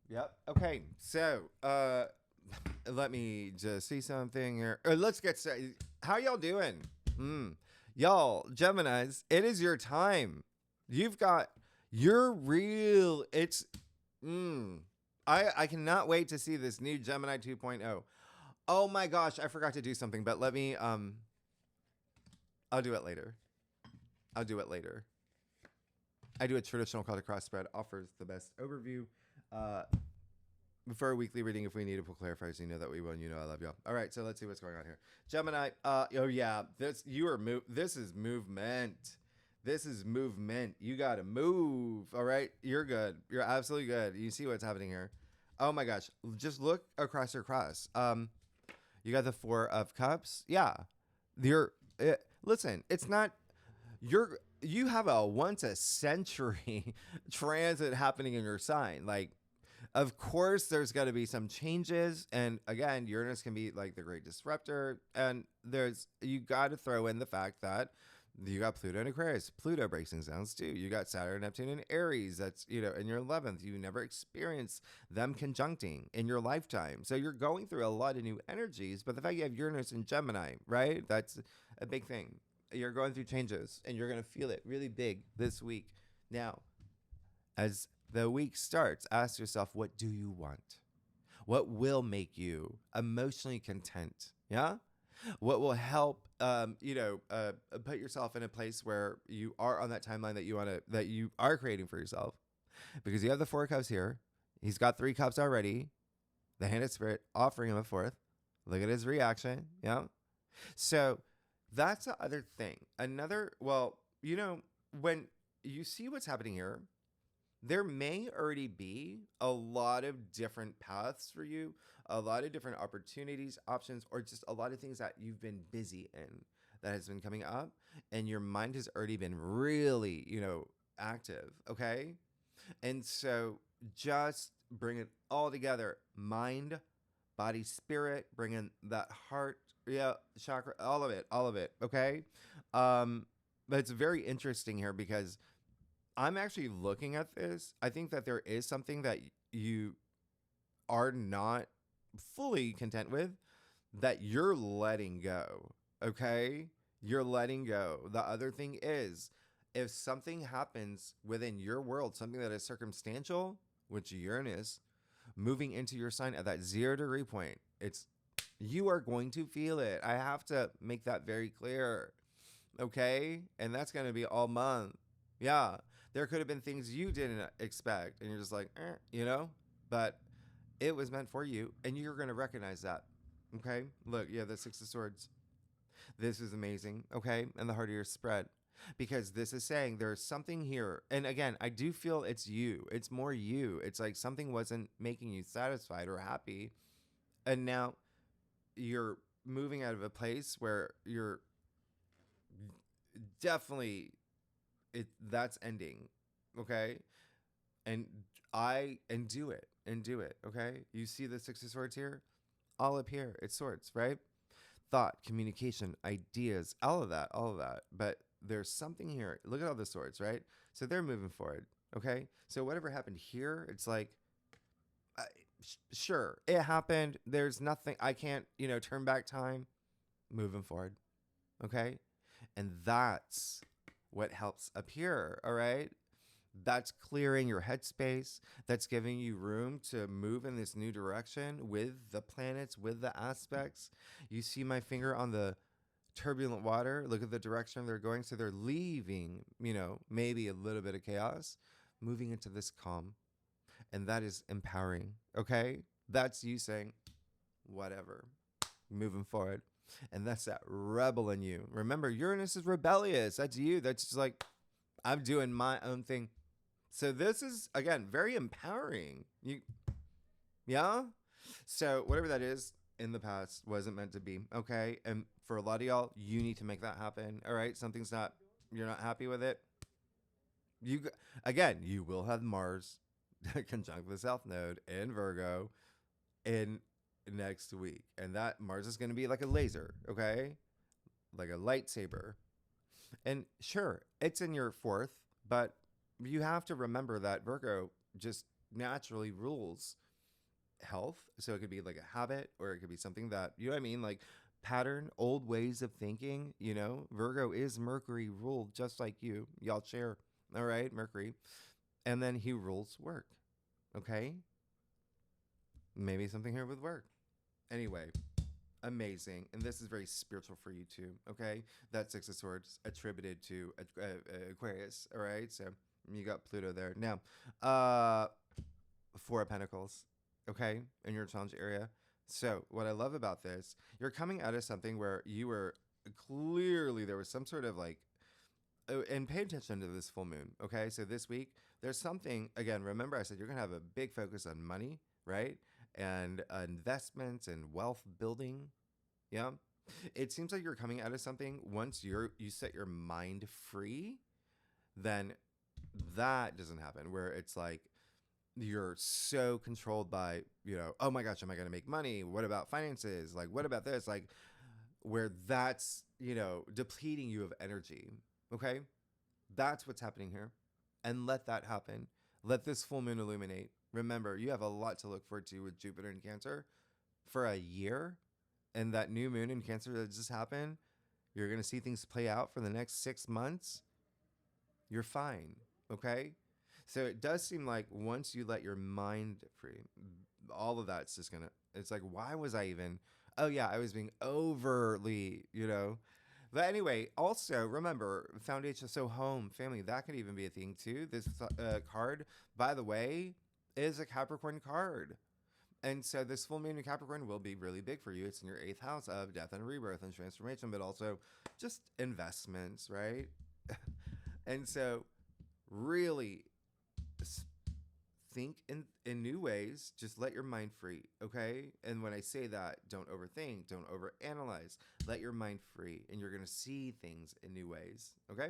Speaker 1: Yep. Okay. So, let me just see something here. Let's get started. How y'all doing? Y'all, Geminis, it is your time. You've got your real. It's. I cannot wait to see this new Gemini 2.0. Oh my gosh, I forgot to do something, but let me, I'll do it later. I do a traditional card cross spread, offers the best overview, for a weekly reading. If we need it, we'll clarify, so you know that we will, and I love y'all. All right, so let's see what's going on here. Gemini, oh yeah, this is movement. This is movement. You gotta move, all right? You're good. You're absolutely good. You see what's happening here. Oh my gosh, just look across your cross. You got the 4 of Cups. Yeah. you're listen, it's not you have a once a century transit happening in your sign. Like, of course, there's got to be some changes. And again, Uranus can be like the great disruptor. And you got to throw in the fact that you got Pluto and Aquarius. Pluto breaks things down too. You got Saturn, Neptune, and Aries. That's, in your 11th. You never experienced them conjuncting in your lifetime. So you're going through a lot of new energies. But the fact you have Uranus and Gemini, right? That's a big thing. You're going through changes and you're going to feel it really big this week. Now, as the week starts, ask yourself, what do you want? What will make you emotionally content? Yeah? What will help, put yourself in a place where you are on that timeline that you are creating for yourself? Because you have the 4 cups here. He's got 3 cups already. The hand of spirit offering him a 4th. Look at his reaction. Yeah. So that's the other thing. When you see what's happening here, there may already be a lot of different paths for you, a lot of different opportunities, options, or just a lot of things that you've been busy in that has been coming up, and your mind has already been really, active, okay? And so just bring it all together. Mind, body, spirit, bring in that heart, chakra, all of it, okay? But it's very interesting here because I'm actually looking at this. I think that there is something that you are not fully content with that you're letting go. Okay? You're letting go. The other thing is, if something happens within your world, something that is circumstantial, which Uranus, moving into your sign at that 0-degree point, you are going to feel it. I have to make that very clear. Okay? And that's going to be all month. Yeah. There could have been things you didn't expect, and you're just like, but it was meant for you, and you're going to recognize that. Okay? Look, the 6 of Swords. This is amazing, okay? And the heart of your spread. Because this is saying there's something here. And again, I do feel it's you. It's more you. It's like something wasn't making you satisfied or happy. And now you're moving out of a place where you're definitely... that's ending, okay? And do it, okay? You see the 6 of Swords here? All up here, it's swords, right? Thought, communication, ideas, all of that. But there's something here. Look at all the swords, right? So they're moving forward, okay? So whatever happened here, it's like, sure, it happened. There's nothing, I can't, turn back time. Moving forward, okay? And that's what helps up here, all right? That's clearing your headspace. That's giving you room to move in this new direction with the planets, with the aspects. You see my finger on the turbulent water. Look at the direction they're going. So they're leaving, maybe a little bit of chaos, moving into this calm. And that is empowering, okay? That's you saying, whatever, moving forward. And that's that rebel in you. Remember, Uranus is rebellious. That's you. That's just like, I'm doing my own thing. So this is, again, very empowering. Yeah? So whatever that is in the past wasn't meant to be, okay? And for a lot of y'all, you need to make that happen, all right? You're not happy with it. Again, you will have Mars conjunct the South Node in Virgo in next week, and that Mars is going to be like a laser, okay, like a lightsaber. And sure, it's in your 4th, but you have to remember that Virgo just naturally rules health. So it could be like a habit, or it could be something that, like pattern, old ways of thinking. Virgo is Mercury ruled, just like y'all share, all right, Mercury. And then he rules work, okay? Maybe something here with work. Anyway, amazing. And this is very spiritual for you too, okay? That 6 of Swords attributed to Aquarius, all right? So you got Pluto there. Now, 4 of Pentacles, okay, in your challenge area. So what I love about this, you're coming out of something where you were clearly, there was some sort of like, and pay attention to this full moon, okay? So this week, there's something, again, remember I said you're going to have a big focus on money, right? And investments and wealth building, yeah? It seems like you're coming out of something. Once you set your mind free, then that doesn't happen, where it's like you're so controlled by, oh my gosh, am I going to make money? What about finances? Like, what about this? Like, where that's, depleting you of energy. Okay. That's what's happening here. And let that happen. Let this full moon illuminate. Remember, you have a lot to look forward to with Jupiter in Cancer for a year. And that new moon in Cancer that just happened, you're going to see things play out for the next 6 months. You're fine. Okay. So it does seem like once you let your mind free, all of that's just it's like, why was I even, oh yeah, I was being overly, But anyway, also remember, foundation, so home, family, that could even be a thing too. This card, by the way, is a Capricorn card. And so this full moon in Capricorn will be really big for you. It's in your 8th house of death and rebirth and transformation, but also just investments, right? And so really think in new ways. Just let your mind free, okay? And when I say that, don't overthink, don't overanalyze. Let your mind free, and you're going to see things in new ways, okay?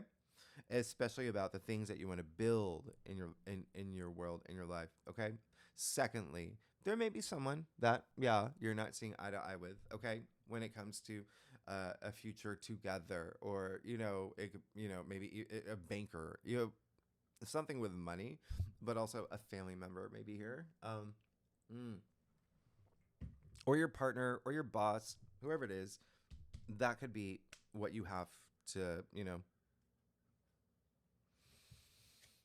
Speaker 1: Especially about the things that you want to build in your world, in your life, okay? Secondly, there may be someone that, you're not seeing eye to eye with, okay? When it comes to a future together, or, it could, maybe a banker, something with money, but also a family member maybe here, or your partner or your boss, whoever it is. That could be what you have to,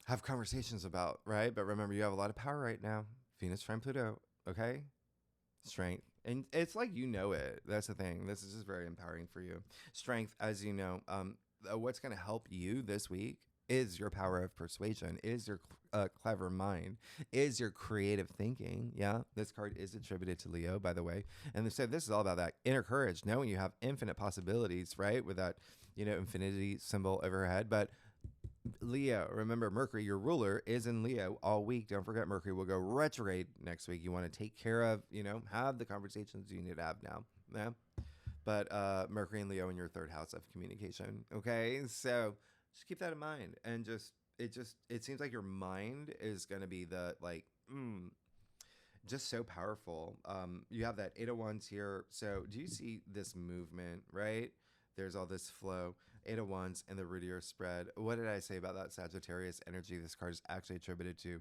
Speaker 1: have conversations about, right? But remember, you have a lot of power right now. Venus trine Pluto, okay? Strength. And it's like, it. That's the thing. This is just very empowering for you. Strength, as you know, what's going to help you this week is your power of persuasion, is your clever mind, is your creative thinking. Yeah, this card is attributed to Leo, by the way. And they said this is all about that inner courage, knowing you have infinite possibilities, right? With that, infinity symbol overhead. But Leo, remember, Mercury, your ruler, is in Leo all week. Don't forget, Mercury will go retrograde next week. You want to take care of, have the conversations you need to have now. Yeah. But Mercury and Leo in your 3rd house of communication. Okay. So just keep that in mind. And it seems like your mind is going to be just so powerful. You have that 8 of Wands here. So do you see this movement, right? There's all this flow. 8 of Wands and the Rudier spread. What did I say about that Sagittarius energy? This card is actually attributed to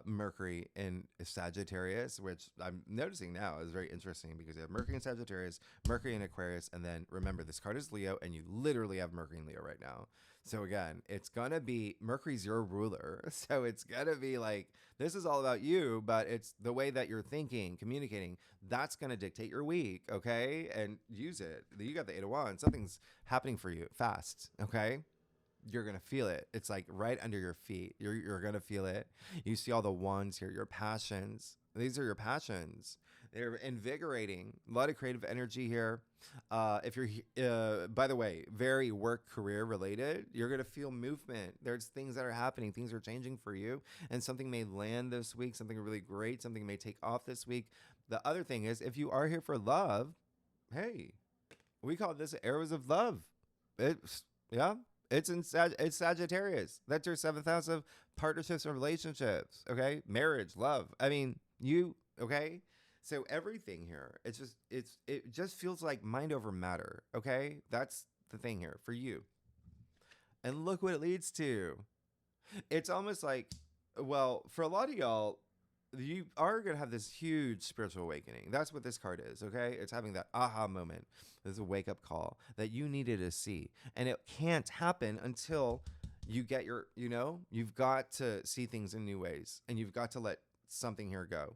Speaker 1: Mercury in Sagittarius, which I'm noticing now is very interesting, because you have Mercury in Sagittarius, Mercury in Aquarius, and then remember, this card is Leo, and you literally have Mercury in Leo right now. So again, it's going to be, Mercury's your ruler. So it's going to be like, this is all about you, but it's the way that you're thinking, communicating, that's going to dictate your week, okay? And use it. You got the 8 of Wands. Something's happening for you fast, okay? You're going to feel it. It's like right under your feet. You're going to feel it. You see all the wands here, your passions. These are your passions. They're invigorating. A lot of creative energy here. If you're, by the way, very work career related, you're going to feel movement. There's things that are happening. Things are changing for you. And something may land this week. Something really great. Something may take off this week. The other thing is, if you are here for love, hey, we call this arrows of love. It's it's Sagittarius. That's your 7th house of partnerships and relationships. Okay, marriage, love. I mean, okay. So everything here, it just feels like mind over matter. Okay, that's the thing here for you. And look what it leads to. It's almost like, well, for a lot of y'all, you are going to have this huge spiritual awakening. That's what this card is, okay? It's having that aha moment. There's a wake-up call that you needed to see. And it can't happen until you get you've got to see things in new ways. And you've got to let something here go.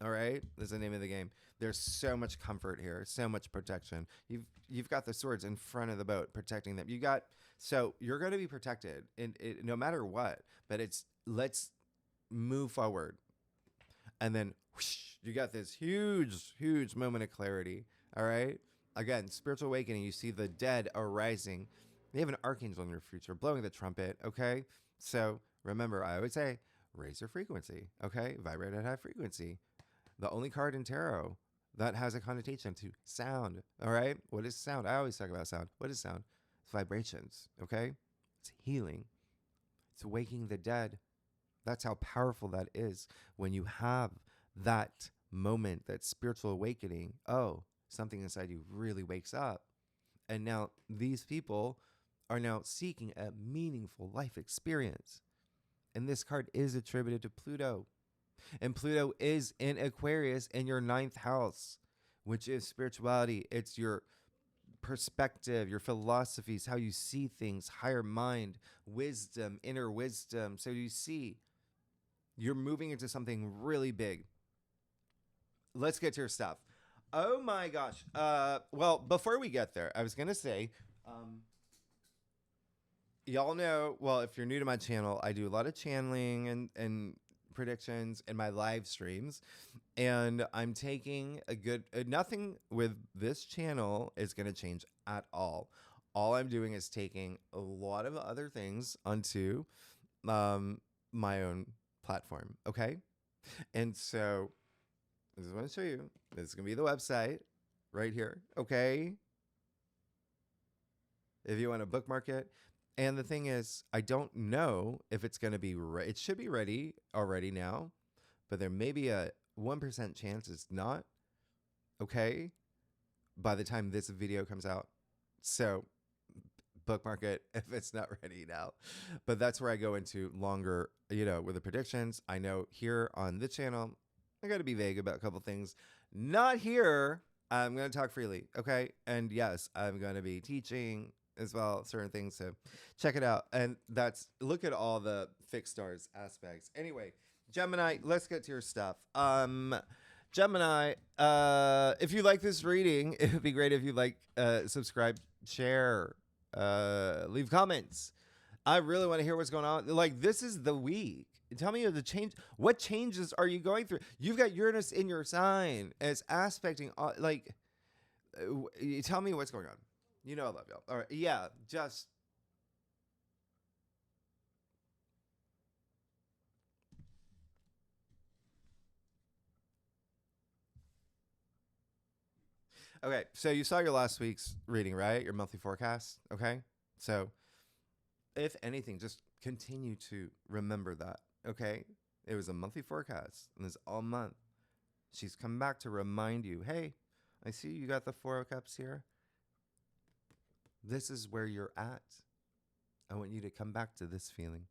Speaker 1: All right? That's the name of the game. There's so much comfort here, so much protection. You've got the swords in front of the boat protecting them. So you're going to be protected no matter what. But let's move forward. And then whoosh, you got this huge, huge moment of clarity. All right. Again, spiritual awakening. You see the dead arising. You have an archangel in your future blowing the trumpet. Okay. So remember, I always say, raise your frequency. Okay. Vibrate at high frequency. The only card in tarot that has a connotation to sound. All right. What is sound? I always talk about sound. What is sound? It's vibrations. Okay. It's healing. It's waking the dead. That's how powerful that is when you have that moment, that spiritual awakening. Oh, something inside you really wakes up. And now these people are now seeking a meaningful life experience. And this card is attributed to Pluto. And Pluto is in Aquarius in your ninth house, which is spirituality. It's your perspective, your philosophies, how you see things, higher mind, wisdom, inner wisdom. So you see, you're moving into something really big. Let's get to your stuff. Oh my gosh. Well, before we get there, I was going to say, y'all know, well, if you're new to my channel, I do a lot of channeling and predictions in my live streams. And I'm taking a good, nothing with this channel is going to change at all. All I'm doing is taking a lot of other things onto my own platform. Okay. And so this is what I show you. This is going to be the website right here. Okay. If you want to bookmark it. And the thing is, I don't know if it's going to be, it should be ready already now, but there may be a 1% chance it's not. Okay. By the time this video comes out. So bookmark it if it's not ready now. But that's where I go into longer, with the predictions. I know here on the channel, I got to be vague about a couple things. Not here. I'm going to talk freely. Okay. And yes, I'm going to be teaching as well, certain things. So check it out. And look at all the fixed stars aspects. Anyway, Gemini, let's get to your stuff. Gemini, if you like this reading, it would be great if you subscribe, share, leave comments. I really want to hear what's going on. Like, this is the week. Tell me the change. What changes are you going through? You've got Uranus in your sign as aspecting. Tell me what's going on. I love y'all. All right. Yeah. Just. Okay. So you saw your last week's reading, right? Your monthly forecast. Okay. So if anything, just continue to remember that. Okay. It was a monthly forecast and it's all month. She's come back to remind you, hey, I see you got the Four of Cups here. This is where you're at. I want you to come back to this feeling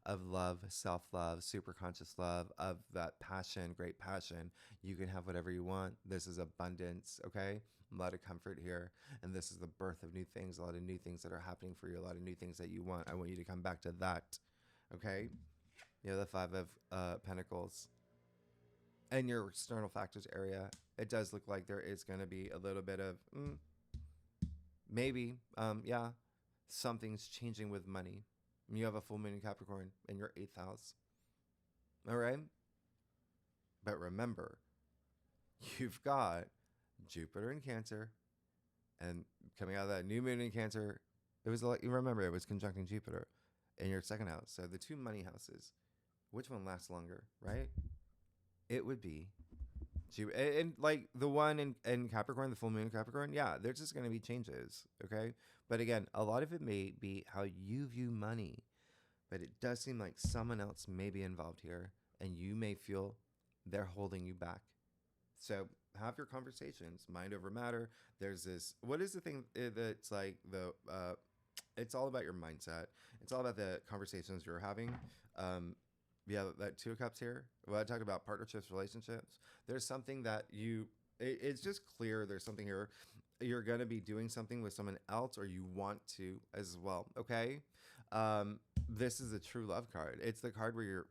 Speaker 1: of love, self-love, super conscious love, of that passion, great passion. You can have whatever you want. This is abundance, okay? A lot of comfort here. And this is the birth of new things, a lot of new things that are happening for you, a lot of new things that you want. I want you to come back to that, okay? The Five of Pentacles. And your external factors area, it does look like there is going to be a little bit of... maybe, something's changing with money. You have a full moon in Capricorn in your 8th house. All right? But remember, you've got Jupiter in Cancer, and coming out of that new moon in Cancer, it was like, you remember, it was conjuncting Jupiter in your 2nd house. So the two money houses, which one lasts longer, right? It would be and like the one in Capricorn, the full moon in Capricorn, yeah, there's just going to be changes, okay? But again, a lot of it may be how you view money, but it does seem like someone else may be involved here, and you may feel they're holding you back. So have your conversations, mind over matter. There's this, what is the thing that's like it's all about your mindset. It's all about the conversations you're having. Yeah, that Two of Cups here. Well, I talked about partnerships, relationships. There's something that it's just clear there's something here. You're going to be doing something with someone else, or you want to as well, okay? This is a true love card. It's the card where you're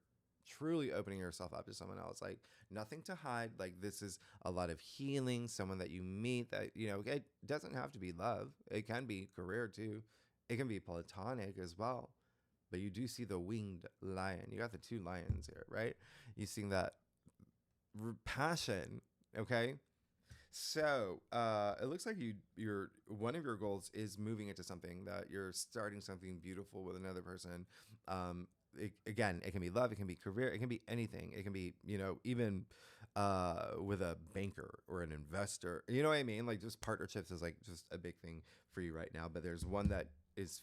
Speaker 1: truly opening yourself up to someone else. Like, nothing to hide. Like, this is a lot of healing, someone that you meet that, it doesn't have to be love. It can be career too. It can be platonic as well. But you do see the winged lion. You got the two lions here, right? You see that passion, okay? So it looks like you're one of your goals is moving into something, that you're starting something beautiful with another person. Again, it can be love, it can be career, it can be anything. It can be, even with a banker or an investor. You know what I mean? Like just partnerships is like just a big thing for you right now. But there's one that is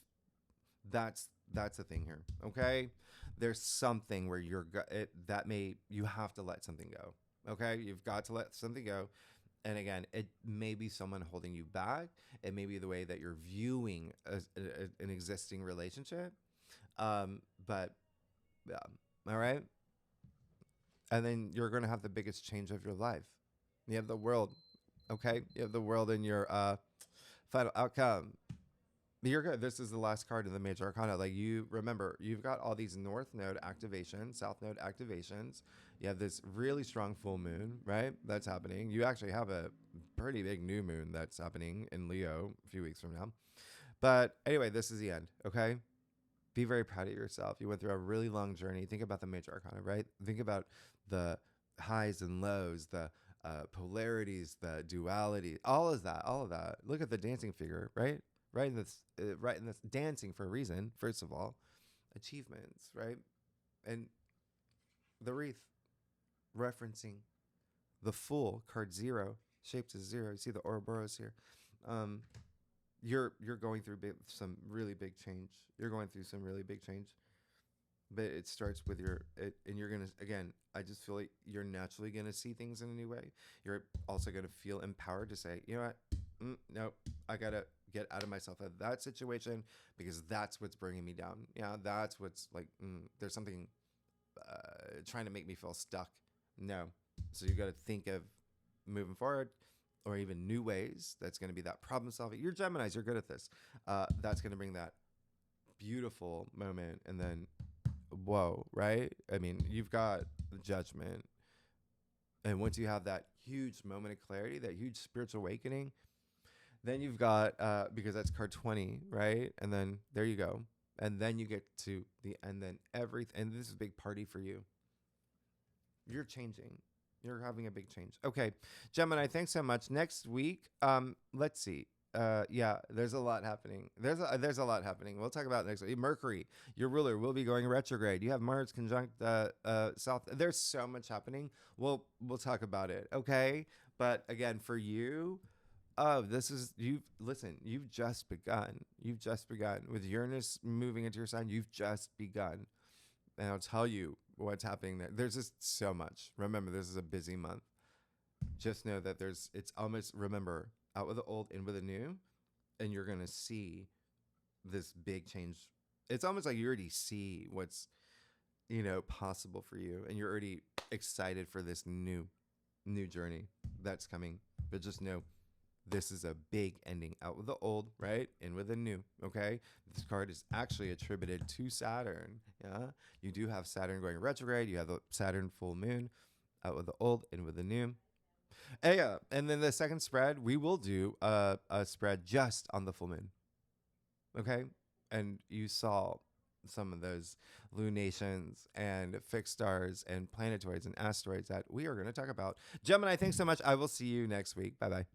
Speaker 1: that's the thing here. Okay, there's something where you have to let something go. Okay, you've got to let something go. And again, it may be someone holding you back. It may be the way that you're viewing an existing relationship. But yeah, all right. And then you're going to have the biggest change of your life. You have the world, okay? You have the world in your final outcome. You're good. This is the last card in the major arcana. Like you remember, you've got all these north node activations, south node activations. You have this really strong full moon, right? That's happening. You actually have a pretty big new moon that's happening in Leo a few weeks from now. But anyway, this is the end, okay? Be very proud of yourself. You went through a really long journey. Think about the major arcana, right? Think about the highs and lows, the polarities, the duality, all of that, all of that. Look at the dancing figure, right? Right in this dancing for a reason. First of all, achievements, right? And the wreath referencing the Fool, card 0, shaped as 0. You see the Ouroboros here. You're going through some really big change. You're going through some really big change. But it starts with and you're going to, again, I just feel like you're naturally going to see things in a new way. You're also going to feel empowered to say, you know what? No, I got to get out of myself out of that situation because that's what's bringing me down. Yeah, that's what's like, there's something trying to make me feel stuck. No. So you got to think of moving forward or even new ways. That's going to be that problem solving. You're Geminis. You're good at this. That's going to bring that beautiful moment. And then, whoa, right? I mean, you've got the judgment. And once you have that huge moment of clarity, that huge spiritual awakening, then you've got, because that's card 20, right? And then there you go. And then you get to and then everything. And this is a big party for you. You're changing. You're having a big change. Okay, Gemini, thanks so much. Next week, let's see. Yeah, there's a lot happening. There's a lot happening. We'll talk about it next week. Mercury, your ruler, will be going retrograde. You have Mars conjunct South. There's so much happening. We'll talk about it. Okay, but again, for you, you've just begun. You've just begun with Uranus moving into your sign. You've just begun, and I'll tell you what's happening there. There's just so much. Remember, this is a busy month. Just know that it's almost, remember, out with the old, in with the new, and you're going to see this big change. It's almost like you already see what's, possible for you, and you're already excited for this new journey that's coming. But just know, this is a big ending. Out with the old, right? In with the new, okay? This card is actually attributed to Saturn, yeah? You do have Saturn going retrograde. You have the Saturn full moon. Out with the old, in with the new. Yeah, and then the second spread, we will do a spread just on the full moon, okay? And you saw some of those lunations and fixed stars and planetoids and asteroids that we are going to talk about. Gemini, thanks so much. I will see you next week. Bye-bye.